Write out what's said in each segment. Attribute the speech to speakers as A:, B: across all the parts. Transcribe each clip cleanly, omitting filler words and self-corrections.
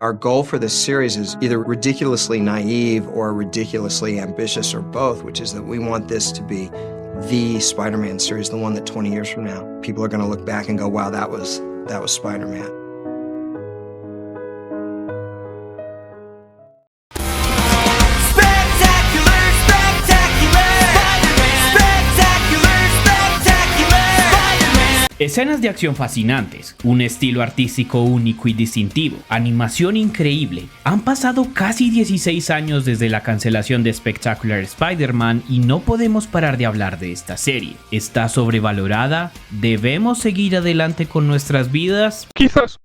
A: Our goal for this series is either ridiculously naive or ridiculously ambitious or both, which is that we want this to be the Spider-Man series, the one that 20 years from now, people are going to look back and go, wow, that was Spider-Man.
B: Escenas de acción fascinantes, un estilo artístico único y distintivo, animación increíble. Han pasado casi 16 años desde la cancelación de Spectacular Spider-Man y no podemos parar de hablar de esta serie. ¿Está sobrevalorada? ¿Debemos seguir adelante con nuestras vidas?
C: Quizás.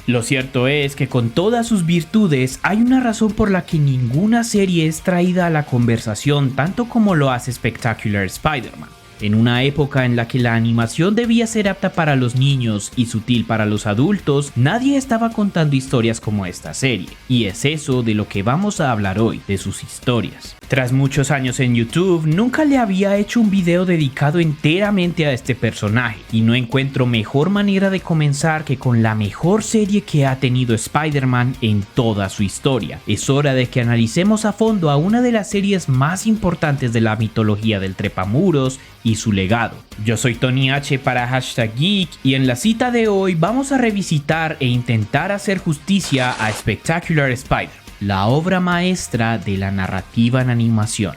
B: Lo cierto es que con todas sus virtudes hay una razón por la que ninguna serie es traída a la conversación tanto como lo hace Spectacular Spider-Man. En una época en la que la animación debía ser apta para los niños y sutil para los adultos, nadie estaba contando historias como esta serie. Y es eso de lo que vamos a hablar hoy, de sus historias. Tras muchos años en YouTube, nunca le había hecho un video dedicado enteramente a este personaje, y no encuentro mejor manera de comenzar que con la mejor serie que ha tenido Spider-Man en toda su historia. Es hora de que analicemos a fondo a una de las series más importantes de la mitología del trepamuros y su legado. Yo soy Tony H para #Geek y en la cita de hoy vamos a revisitar e intentar hacer justicia a Spectacular Spider, la obra maestra de la narrativa en animación.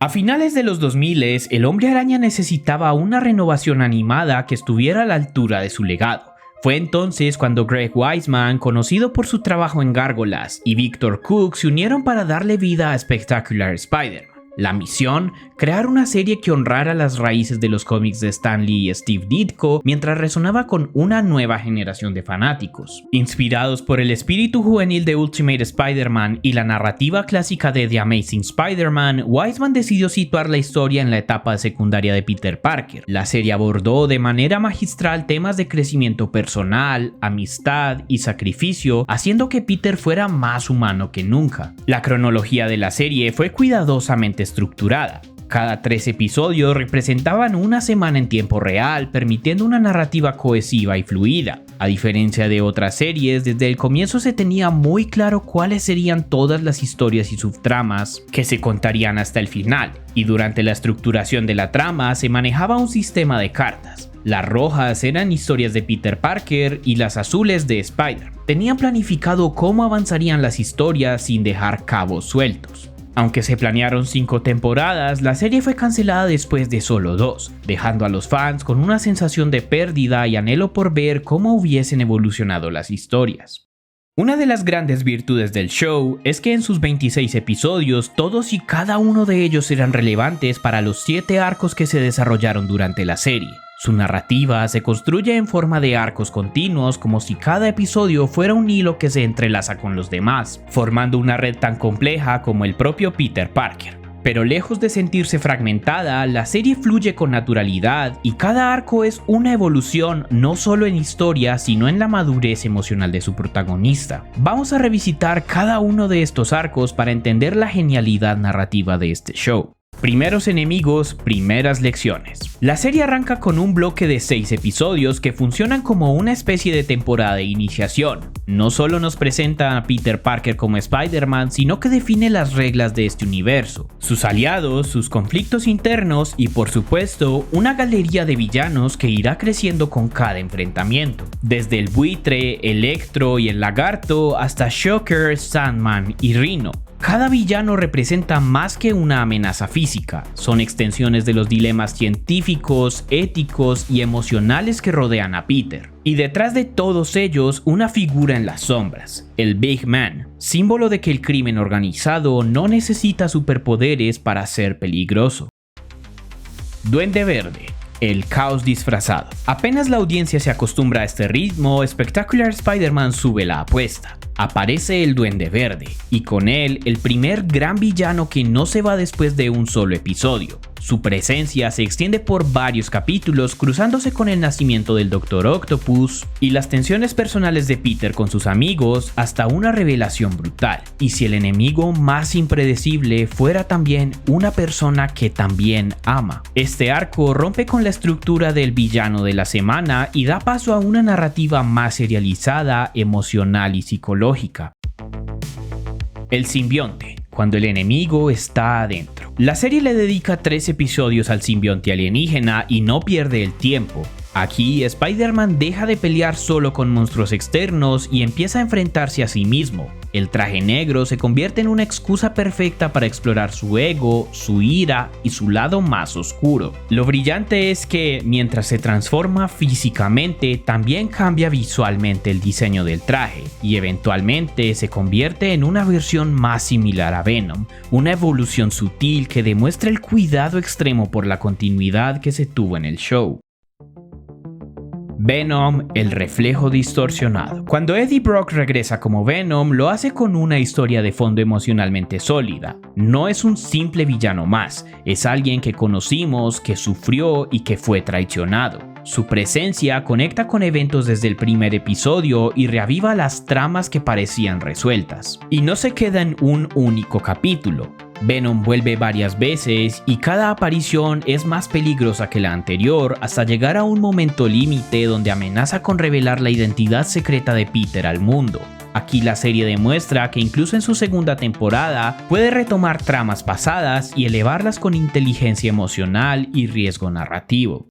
B: A finales de los 2000, el Hombre Araña necesitaba una renovación animada que estuviera a la altura de su legado. Fue entonces cuando Greg Weisman, conocido por su trabajo en Gárgolas, y Victor Cook se unieron para darle vida a Spectacular Spider-Man. La misión, crear una serie que honrara las raíces de los cómics de Stan Lee y Steve Ditko mientras resonaba con una nueva generación de fanáticos. Inspirados por el espíritu juvenil de Ultimate Spider-Man y la narrativa clásica de The Amazing Spider-Man, Weisman decidió situar la historia en la etapa secundaria de Peter Parker. La serie abordó de manera magistral temas de crecimiento personal, amistad y sacrificio, haciendo que Peter fuera más humano que nunca. La cronología de la serie fue cuidadosamente estructurada. Cada 3 episodios representaban una semana en tiempo real, permitiendo una narrativa cohesiva y fluida. A diferencia de otras series, desde el comienzo se tenía muy claro cuáles serían todas las historias y subtramas que se contarían hasta el final, y durante la estructuración de la trama se manejaba un sistema de cartas. Las rojas eran historias de Peter Parker y las azules de Spider. Tenían planificado cómo avanzarían las historias sin dejar cabos sueltos. Aunque se planearon 5 temporadas, la serie fue cancelada después de solo 2, dejando a los fans con una sensación de pérdida y anhelo por ver cómo hubiesen evolucionado las historias. Una de las grandes virtudes del show es que en sus 26 episodios, todos y cada uno de ellos eran relevantes para los 7 arcos que se desarrollaron durante la serie. Su narrativa se construye en forma de arcos continuos, como si cada episodio fuera un hilo que se entrelaza con los demás, formando una red tan compleja como el propio Peter Parker. Pero lejos de sentirse fragmentada, la serie fluye con naturalidad y cada arco es una evolución no solo en historia, sino en la madurez emocional de su protagonista. Vamos a revisitar cada uno de estos arcos para entender la genialidad narrativa de este show. Primeros enemigos, primeras lecciones. La serie arranca con un bloque de 6 episodios que funcionan como una especie de temporada de iniciación. No solo nos presenta a Peter Parker como Spider-Man, sino que define las reglas de este universo, sus aliados, sus conflictos internos y por supuesto una galería de villanos que irá creciendo con cada enfrentamiento. Desde el buitre, Electro y el lagarto hasta Shocker, Sandman y Rhino. Cada villano representa más que una amenaza física, son extensiones de los dilemas científicos, éticos y emocionales que rodean a Peter. Y detrás de todos ellos, una figura en las sombras, el Big Man, símbolo de que el crimen organizado no necesita superpoderes para ser peligroso. Duende Verde. El caos disfrazado. Apenas la audiencia se acostumbra a este ritmo, Spectacular Spider-Man sube la apuesta. Aparece el Duende Verde, y con él el primer gran villano que no se va después de un solo episodio. Su presencia se extiende por varios capítulos, cruzándose con el nacimiento del Dr. Octopus y las tensiones personales de Peter con sus amigos hasta una revelación brutal. Y si el enemigo más impredecible fuera también una persona que también ama. Este arco rompe con la estructura del villano de la semana y da paso a una narrativa más serializada, emocional y psicológica. El simbionte, cuando el enemigo está adentro. La serie le dedica 3 episodios al simbionte alienígena y no pierde el tiempo. Aquí, Spider-Man deja de pelear solo con monstruos externos y empieza a enfrentarse a sí mismo. El traje negro se convierte en una excusa perfecta para explorar su ego, su ira y su lado más oscuro. Lo brillante es que, mientras se transforma físicamente, también cambia visualmente el diseño del traje y eventualmente se convierte en una versión más similar a Venom, una evolución sutil que demuestra el cuidado extremo por la continuidad que se tuvo en el show. Venom, el reflejo distorsionado. Cuando Eddie Brock regresa como Venom, lo hace con una historia de fondo emocionalmente sólida. No es un simple villano más, es alguien que conocimos, que sufrió y que fue traicionado. Su presencia conecta con eventos desde el primer episodio y reaviva las tramas que parecían resueltas. Y no se queda en un único capítulo. Venom vuelve varias veces y cada aparición es más peligrosa que la anterior hasta llegar a un momento límite donde amenaza con revelar la identidad secreta de Peter al mundo. Aquí la serie demuestra que incluso en su segunda temporada puede retomar tramas pasadas y elevarlas con inteligencia emocional y riesgo narrativo.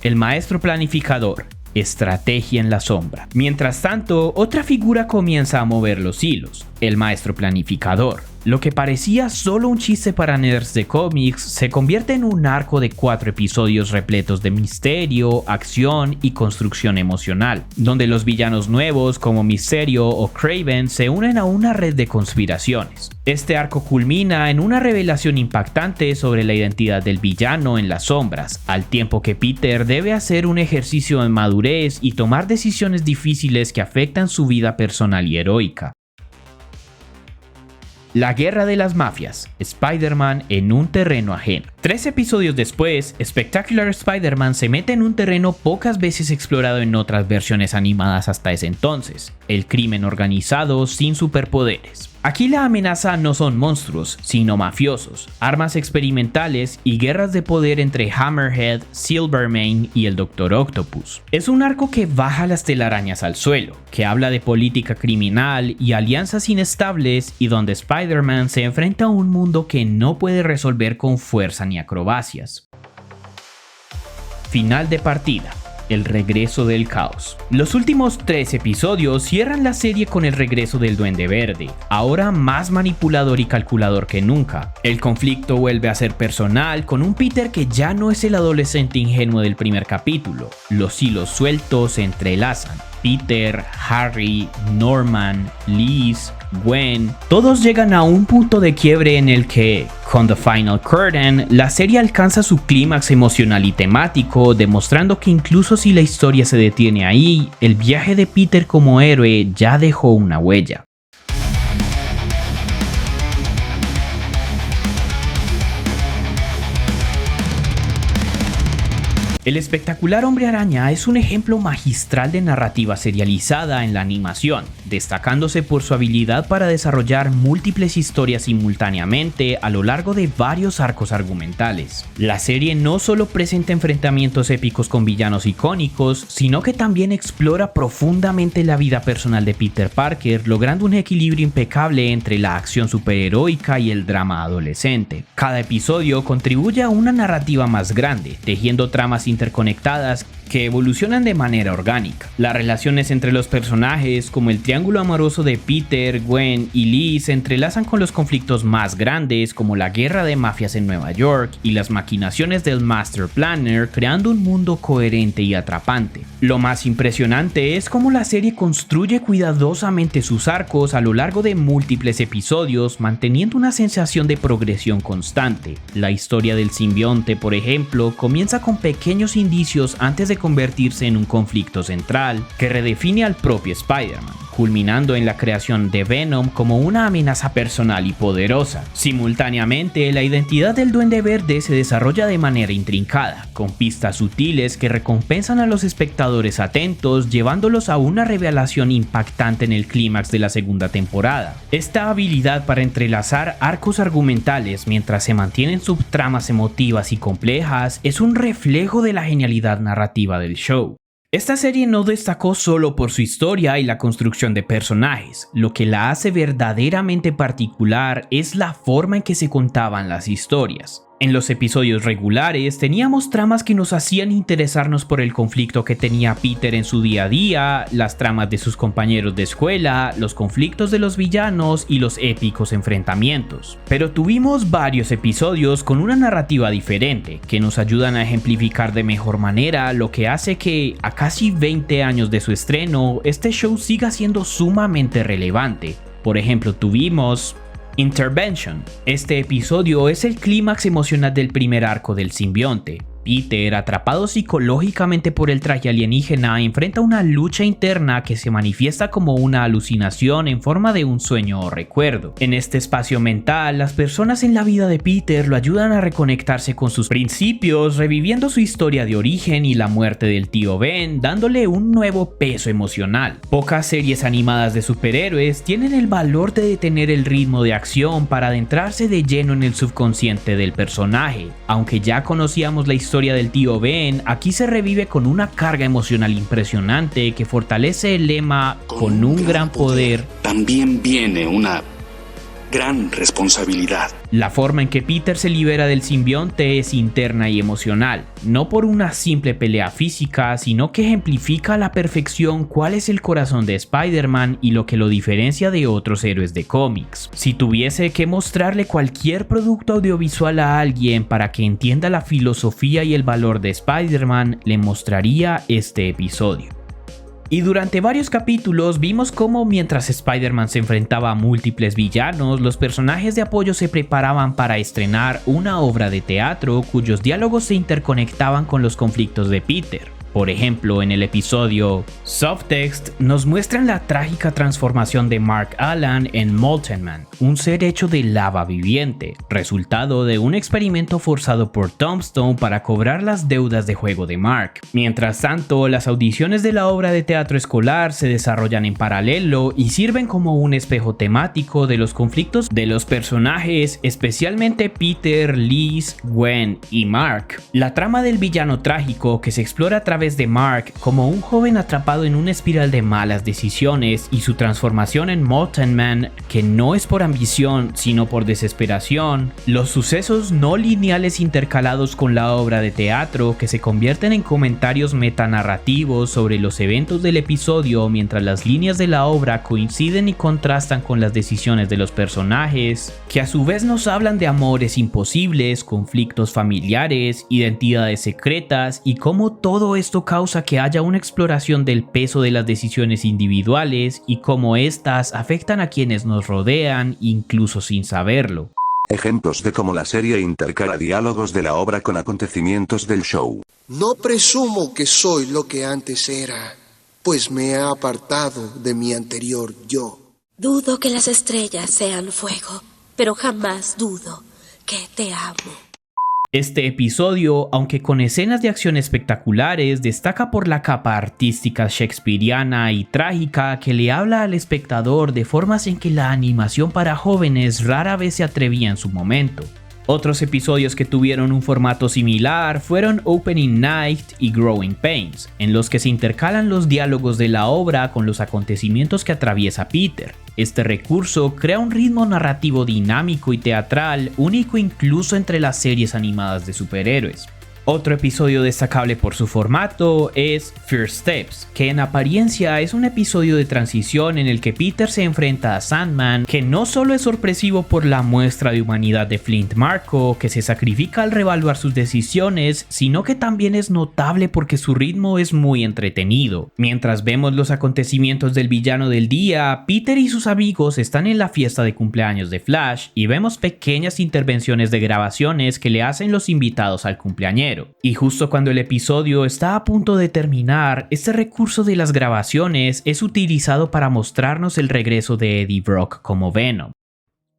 B: El maestro planificador. Estrategia en la sombra. Mientras tanto, otra figura comienza a mover los hilos, el maestro planificador. Lo que parecía solo un chiste para nerds de cómics se convierte en un arco de 4 episodios repletos de misterio, acción y construcción emocional, donde los villanos nuevos como Mysterio o Kraven se unen a una red de conspiraciones. Este arco culmina en una revelación impactante sobre la identidad del villano en las sombras, al tiempo que Peter debe hacer un ejercicio en madurez y tomar decisiones difíciles que afectan su vida personal y heroica. La guerra de las mafias, Spider-Man en un terreno ajeno. 3 episodios después, Spectacular Spider-Man se mete en un terreno pocas veces explorado en otras versiones animadas hasta ese entonces, el crimen organizado sin superpoderes. Aquí la amenaza no son monstruos, sino mafiosos, armas experimentales y guerras de poder entre Hammerhead, Silvermane y el Dr. Octopus. Es un arco que baja las telarañas al suelo, que habla de política criminal y alianzas inestables y donde Spider-Man se enfrenta a un mundo que no puede resolver con fuerza ni acrobacias. Final de partida. El regreso del caos. Los últimos 3 episodios cierran la serie con el regreso del Duende Verde, ahora más manipulador y calculador que nunca. El conflicto vuelve a ser personal con un Peter que ya no es el adolescente ingenuo del primer capítulo. Los hilos sueltos se entrelazan. Peter, Harry, Norman, Liz, Gwen, todos llegan a un punto de quiebre en el que, con The Final Curtain, la serie alcanza su clímax emocional y temático, demostrando que incluso si la historia se detiene ahí, el viaje de Peter como héroe ya dejó una huella. El espectacular Hombre Araña es un ejemplo magistral de narrativa serializada en la animación, destacándose por su habilidad para desarrollar múltiples historias simultáneamente a lo largo de varios arcos argumentales. La serie no solo presenta enfrentamientos épicos con villanos icónicos, sino que también explora profundamente la vida personal de Peter Parker, logrando un equilibrio impecable entre la acción superheroica y el drama adolescente. Cada episodio contribuye a una narrativa más grande, tejiendo tramas interconectadas que evolucionan de manera orgánica. Las relaciones entre los personajes, como el triángulo amoroso de Peter, Gwen y Liz, se entrelazan con los conflictos más grandes, como la guerra de mafias en Nueva York y las maquinaciones del Master Planner, creando un mundo coherente y atrapante. Lo más impresionante es cómo la serie construye cuidadosamente sus arcos a lo largo de múltiples episodios, manteniendo una sensación de progresión constante. La historia del simbionte, por ejemplo, comienza con pequeños indicios antes de convertirse en un conflicto central que redefine al propio Spider-Man. culminando en la creación de Venom como una amenaza personal y poderosa. Simultáneamente, la identidad del Duende Verde se desarrolla de manera intrincada, con pistas sutiles que recompensan a los espectadores atentos, llevándolos a una revelación impactante en el clímax de la segunda temporada. Esta habilidad para entrelazar arcos argumentales mientras se mantienen subtramas emotivas y complejas es un reflejo de la genialidad narrativa del show. Esta serie no destacó solo por su historia y la construcción de personajes, lo que la hace verdaderamente particular es la forma en que se contaban las historias. En los episodios regulares teníamos tramas que nos hacían interesarnos por el conflicto que tenía Peter en su día a día, las tramas de sus compañeros de escuela, los conflictos de los villanos y los épicos enfrentamientos. Pero tuvimos varios episodios con una narrativa diferente, que nos ayudan a ejemplificar de mejor manera lo que hace que, a casi 20 años de su estreno, este show siga siendo sumamente relevante. Por ejemplo, tuvimos Intervention. Este episodio es el clímax emocional del primer arco del simbionte. Peter, atrapado psicológicamente por el traje alienígena, enfrenta una lucha interna que se manifiesta como una alucinación en forma de un sueño o recuerdo. En este espacio mental, las personas en la vida de Peter lo ayudan a reconectarse con sus principios, reviviendo su historia de origen y la muerte del tío Ben, dándole un nuevo peso emocional. Pocas series animadas de superhéroes tienen el valor de detener el ritmo de acción para adentrarse de lleno en el subconsciente del personaje. Aunque ya conocíamos la historia del tío Ben, aquí se revive con una carga emocional impresionante que fortalece el lema "con un gran poder
C: también viene una gran responsabilidad".
B: La forma en que Peter se libera del simbionte es interna y emocional, no por una simple pelea física, sino que ejemplifica a la perfección cuál es el corazón de Spider-Man y lo que lo diferencia de otros héroes de cómics. Si tuviese que mostrarle cualquier producto audiovisual a alguien para que entienda la filosofía y el valor de Spider-Man, le mostraría este episodio. Y durante varios capítulos vimos cómo mientras Spider-Man se enfrentaba a múltiples villanos, los personajes de apoyo se preparaban para estrenar una obra de teatro cuyos diálogos se interconectaban con los conflictos de Peter. Por ejemplo, en el episodio Subtext nos muestran la trágica transformación de Mark Allen en Molten Man, un ser hecho de lava viviente, resultado de un experimento forzado por Tombstone para cobrar las deudas de juego de Mark. Mientras tanto, las audiciones de la obra de teatro escolar se desarrollan en paralelo y sirven como un espejo temático de los conflictos de los personajes, especialmente Peter, Liz, Gwen y Mark. La trama del villano trágico que se explora a través de Mark como un joven atrapado en una espiral de malas decisiones y su transformación en Molten Man, que no es por ambición sino por desesperación, los sucesos no lineales intercalados con la obra de teatro que se convierten en comentarios metanarrativos sobre los eventos del episodio mientras las líneas de la obra coinciden y contrastan con las decisiones de los personajes, que a su vez nos hablan de amores imposibles, conflictos familiares, identidades secretas y cómo todo esto causa que haya una exploración del peso de las decisiones individuales y cómo éstas afectan a quienes nos rodean incluso sin saberlo.
D: Ejemplos de cómo la serie intercala diálogos de la obra con acontecimientos del show.
E: No presumo que soy lo que antes era, pues me he apartado de mi anterior yo.
F: Dudo que las estrellas sean fuego, pero jamás dudo que te amo.
B: Este episodio, aunque con escenas de acción espectaculares, destaca por la capa artística shakespeariana y trágica que le habla al espectador de formas en que la animación para jóvenes rara vez se atrevía en su momento. Otros episodios que tuvieron un formato similar fueron Opening Night y Growing Pains, en los que se intercalan los diálogos de la obra con los acontecimientos que atraviesa Peter. Este recurso crea un ritmo narrativo dinámico y teatral único incluso entre las series animadas de superhéroes. Otro episodio destacable por su formato es First Steps, que en apariencia es un episodio de transición en el que Peter se enfrenta a Sandman, que no solo es sorpresivo por la muestra de humanidad de Flint Marko, que se sacrifica al reevaluar sus decisiones, sino que también es notable porque su ritmo es muy entretenido. Mientras vemos los acontecimientos del villano del día, Peter y sus amigos están en la fiesta de cumpleaños de Flash y vemos pequeñas intervenciones de grabaciones que le hacen los invitados al cumpleañero. dinero. Y justo cuando el episodio está a punto de terminar, este recurso de las grabaciones es utilizado para mostrarnos el regreso de Eddie Brock como Venom.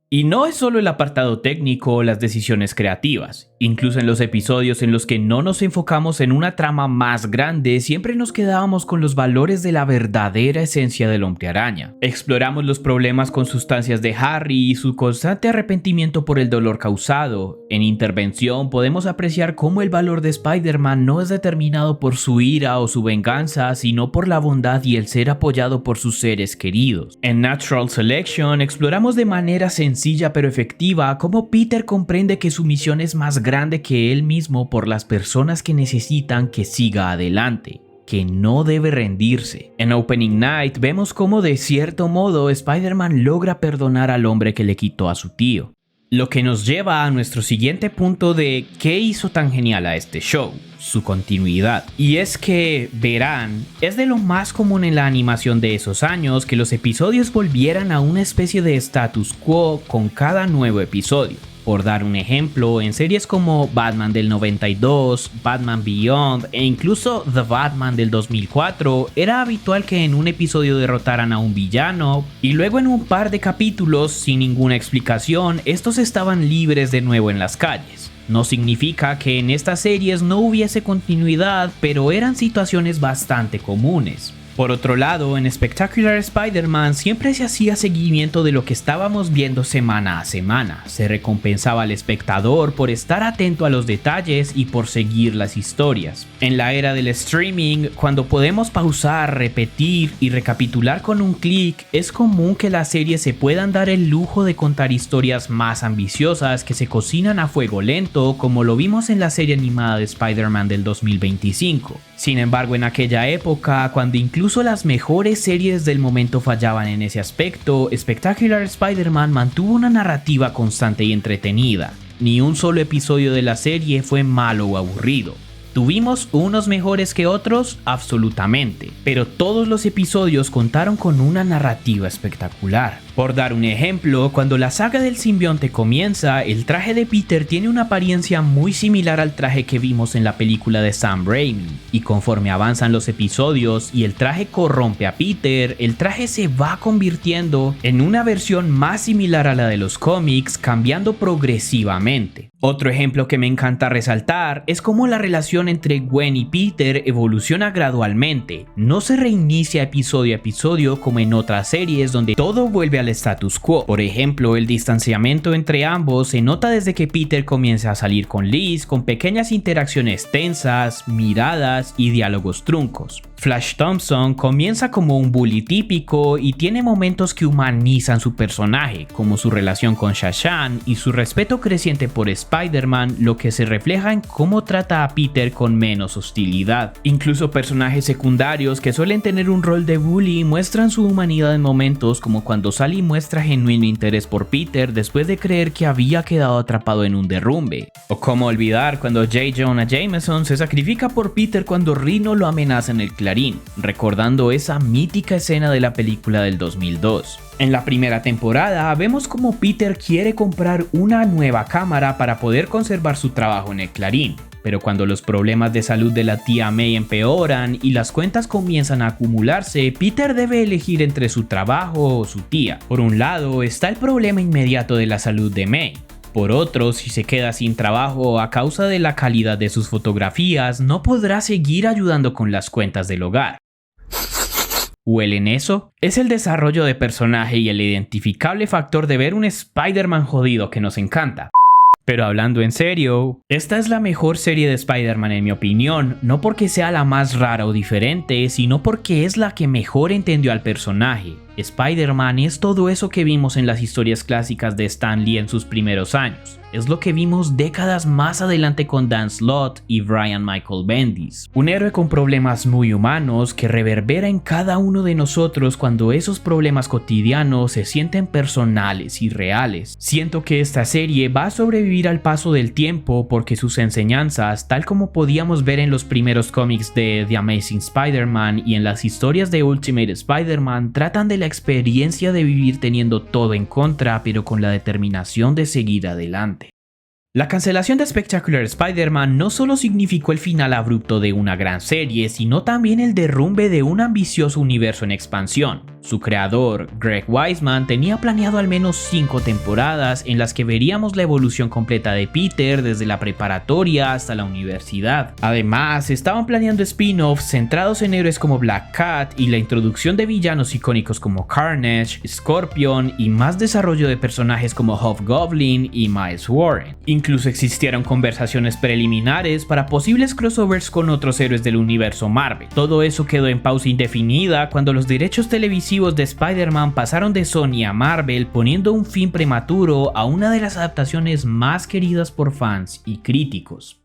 B: Y no es solo el apartado técnico o las decisiones creativas. Incluso en los episodios en los que no nos enfocamos en una trama más grande, siempre nos quedábamos con los valores de la verdadera esencia del Hombre Araña. Exploramos los problemas con sustancias de Harry y su constante arrepentimiento por el dolor causado. En Intervención podemos apreciar cómo el valor de Spider-Man no es determinado por su ira o su venganza, sino por la bondad y el ser apoyado por sus seres queridos. En Natural Selection exploramos de manera sencilla pero efectiva cómo Peter comprende que su misión es más grande que él mismo por las personas que necesitan que siga adelante, que no debe rendirse. En Opening Night vemos cómo de cierto modo Spider-Man logra perdonar al hombre que le quitó a su tío. Lo que nos lleva a nuestro siguiente punto de qué hizo tan genial a este show, su continuidad. Y es que, verán, es de lo más común en la animación de esos años que los episodios volvieran a una especie de status quo con cada nuevo episodio. Por dar un ejemplo, en series como Batman del 92, Batman Beyond e incluso The Batman del 2004, era habitual que en un episodio derrotaran a un villano y luego en un par de capítulos, sin ninguna explicación, estos estaban libres de nuevo en las calles. No significa que en estas series no hubiese continuidad, pero eran situaciones bastante comunes. Por otro lado, en Spectacular Spider-Man siempre se hacía seguimiento de lo que estábamos viendo semana a semana. Se recompensaba al espectador por estar atento a los detalles y por seguir las historias. En la era del streaming, cuando podemos pausar, repetir y recapitular con un clic, es común que las series se puedan dar el lujo de contar historias más ambiciosas que se cocinan a fuego lento, como lo vimos en la serie animada de Spider-Man del 2025. Sin embargo, en aquella época, cuando incluso las mejores series del momento fallaban en ese aspecto, Spectacular Spider-Man mantuvo una narrativa constante y entretenida. Ni un solo episodio de la serie fue malo o aburrido. ¿Tuvimos unos mejores que otros? Absolutamente. Pero todos los episodios contaron con una narrativa espectacular. Por dar un ejemplo, cuando la saga del simbionte comienza, el traje de Peter tiene una apariencia muy similar al traje que vimos en la película de Sam Raimi. Y conforme avanzan los episodios y el traje corrompe a Peter, el traje se va convirtiendo en una versión más similar a la de los cómics, cambiando progresivamente. Otro ejemplo que me encanta resaltar es cómo la relación entre Gwen y Peter evoluciona gradualmente. No se reinicia episodio a episodio como en otras series donde todo vuelve al status quo. Por ejemplo, el distanciamiento entre ambos se nota desde que Peter comienza a salir con Liz, con pequeñas interacciones tensas, miradas y diálogos truncos. Flash Thompson comienza como un bully típico y tiene momentos que humanizan su personaje, como su relación con Shashan y su respeto creciente por Spider-Man, lo que se refleja en cómo trata a Peter con menos hostilidad. Incluso personajes secundarios que suelen tener un rol de bully muestran su humanidad en momentos como cuando Sally muestra genuino interés por Peter después de creer que había quedado atrapado en un derrumbe. O cómo olvidar cuando J. Jonah Jameson se sacrifica por Peter cuando Rhino lo amenaza en el Clarín, recordando esa mítica escena de la película del 2002. En la primera temporada vemos como Peter quiere comprar una nueva cámara para poder conservar su trabajo en el Clarín, pero cuando los problemas de salud de la tía May empeoran y las cuentas comienzan a acumularse, Peter debe elegir entre su trabajo o su tía. Por un lado está el problema inmediato de la salud de May. Por otro, si se queda sin trabajo a causa de la calidad de sus fotografías, no podrá seguir ayudando con las cuentas del hogar. ¿Huelen eso? Es el desarrollo de personaje y el identificable factor de ver un Spider-Man jodido que nos encanta. Pero hablando en serio, esta es la mejor serie de Spider-Man en mi opinión, no porque sea la más rara o diferente, sino porque es la que mejor entendió al personaje. Spider-Man es todo eso que vimos en las historias clásicas de Stan Lee en sus primeros años. Es lo que vimos décadas más adelante con Dan Slott y Brian Michael Bendis. Un héroe con problemas muy humanos que reverbera en cada uno de nosotros cuando esos problemas cotidianos se sienten personales y reales. Siento que esta serie va a sobrevivir al paso del tiempo porque sus enseñanzas, tal como podíamos ver en los primeros cómics de The Amazing Spider-Man y en las historias de Ultimate Spider-Man, tratan de la experiencia de vivir teniendo todo en contra, pero con la determinación de seguir adelante. La cancelación de Spectacular Spider-Man no solo significó el final abrupto de una gran serie, sino también el derrumbe de un ambicioso universo en expansión. Su creador, Greg Weisman, tenía planeado al menos 5 temporadas en las que veríamos la evolución completa de Peter desde la preparatoria hasta la universidad. Además, estaban planeando spin-offs centrados en héroes como Black Cat y la introducción de villanos icónicos como Carnage, Scorpion y más desarrollo de personajes como Hobgoblin y Miles Warren. Incluso existieron conversaciones preliminares para posibles crossovers con otros héroes del universo Marvel. Todo eso quedó en pausa indefinida cuando los derechos televisivos de Spider-Man pasaron de Sony a Marvel, poniendo un fin prematuro a una de las adaptaciones más queridas por fans y críticos.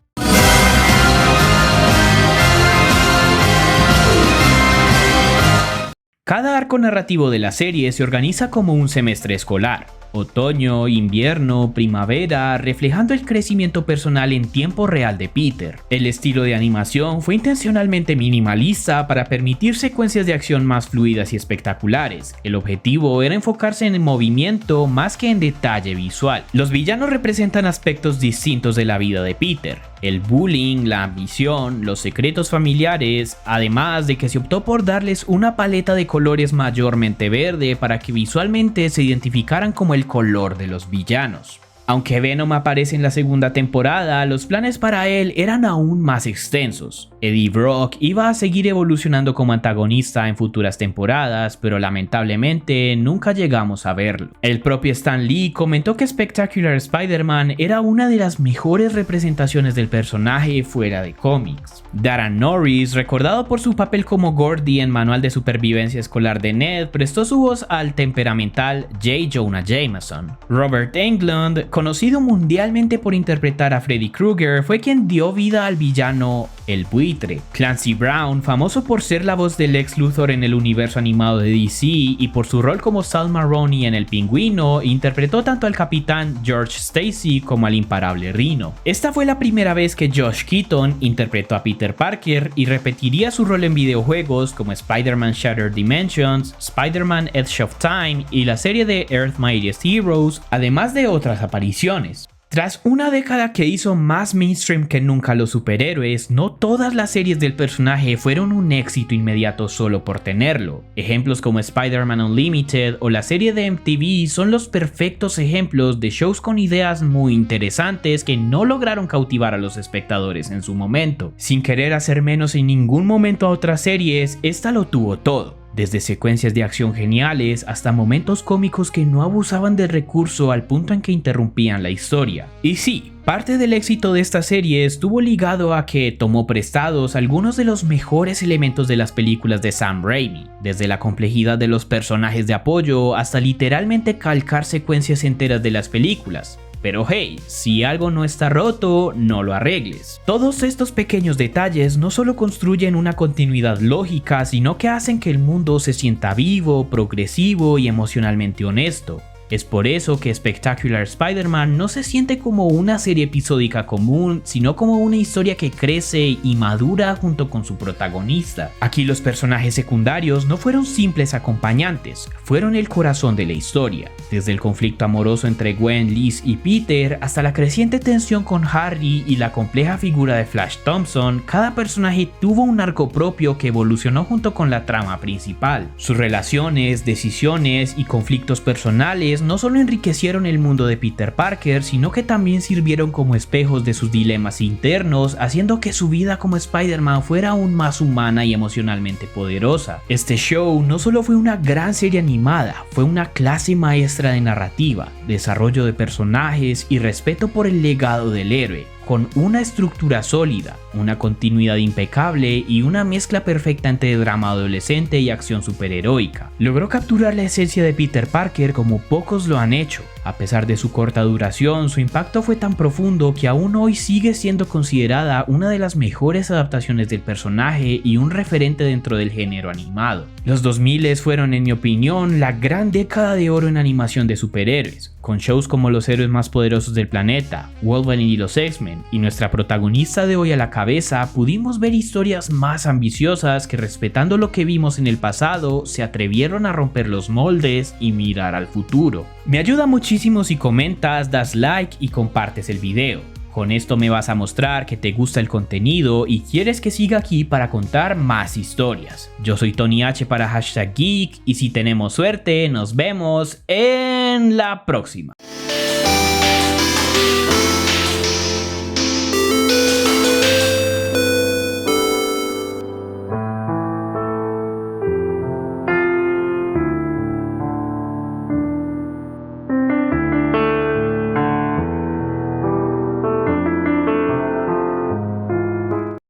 B: Cada arco narrativo de la serie se organiza como un semestre escolar. Otoño, invierno, primavera, reflejando el crecimiento personal en tiempo real de Peter. El estilo de animación fue intencionalmente minimalista para permitir secuencias de acción más fluidas y espectaculares. El objetivo era enfocarse en el movimiento más que en detalle visual. Los villanos representan aspectos distintos de la vida de Peter. El bullying, la ambición, los secretos familiares, además de que se optó por darles una paleta de colores mayormente verde para que visualmente se identificaran como el color de los villanos. Aunque Venom aparece en la segunda temporada, los planes para él eran aún más extensos. Eddie Brock iba a seguir evolucionando como antagonista en futuras temporadas, pero lamentablemente nunca llegamos a verlo. El propio Stan Lee comentó que Spectacular Spider-Man era una de las mejores representaciones del personaje fuera de cómics. Darren Norris, recordado por su papel como Gordy en Manual de Supervivencia Escolar de Ned, prestó su voz al temperamental J. Jonah Jameson. Robert Englund, conocido mundialmente por interpretar a Freddy Krueger, fue quien dio vida al villano El Buitre. Clancy Brown, famoso por ser la voz del Lex Luthor en el universo animado de DC y por su rol como Sal Maroni en El Pingüino, interpretó tanto al capitán George Stacy como al imparable Rhino. Esta fue la primera vez que Josh Keaton interpretó a Peter Parker y repetiría su rol en videojuegos como Spider-Man Shattered Dimensions, Spider-Man Edge of Time y la serie de Earth Mightiest Heroes, además de otras apariciones. Tras una década que hizo más mainstream que nunca los superhéroes, no todas las series del personaje fueron un éxito inmediato solo por tenerlo. Ejemplos como Spider-Man Unlimited o la serie de MTV son los perfectos ejemplos de shows con ideas muy interesantes que no lograron cautivar a los espectadores en su momento. Sin querer hacer menos en ningún momento a otras series, esta lo tuvo todo. Desde secuencias de acción geniales hasta momentos cómicos que no abusaban del recurso al punto en que interrumpían la historia. Y sí, parte del éxito de esta serie estuvo ligado a que tomó prestados algunos de los mejores elementos de las películas de Sam Raimi, desde la complejidad de los personajes de apoyo hasta literalmente calcar secuencias enteras de las películas. Pero hey, si algo no está roto, no lo arregles. Todos estos pequeños detalles no solo construyen una continuidad lógica, sino que hacen que el mundo se sienta vivo, progresivo y emocionalmente honesto. Es por eso que Spectacular Spider-Man no se siente como una serie episódica común, sino como una historia que crece y madura junto con su protagonista. Aquí los personajes secundarios no fueron simples acompañantes, fueron el corazón de la historia. Desde el conflicto amoroso entre Gwen, Liz y Peter, hasta la creciente tensión con Harry y la compleja figura de Flash Thompson, cada personaje tuvo un arco propio que evolucionó junto con la trama principal. Sus relaciones, decisiones y conflictos personales no solo enriquecieron el mundo de Peter Parker, sino que también sirvieron como espejos de sus dilemas internos, haciendo que su vida como Spider-Man fuera aún más humana y emocionalmente poderosa. Este show no solo fue una gran serie animada, fue una clase maestra de narrativa, desarrollo de personajes y respeto por el legado del héroe, con una estructura sólida, una continuidad impecable y una mezcla perfecta entre drama adolescente y acción superheroica. Logró capturar la esencia de Peter Parker como pocos lo han hecho. A pesar de su corta duración, su impacto fue tan profundo que aún hoy sigue siendo considerada una de las mejores adaptaciones del personaje y un referente dentro del género animado. Los 2000 fueron, en mi opinión, la gran década de oro en animación de superhéroes. Con shows como Los héroes más poderosos del planeta, Wolverine y los X-Men, y nuestra protagonista de hoy a la cabeza, pudimos ver historias más ambiciosas que, respetando lo que vimos en el pasado, se atrevieron a romper los moldes y mirar al futuro. Me ayuda muchísimo si comentas, das like y compartes el video. Con esto me vas a mostrar que te gusta el contenido y quieres que siga aquí para contar más historias. Yo soy Tony H para #Geek y si tenemos suerte nos vemos en la próxima.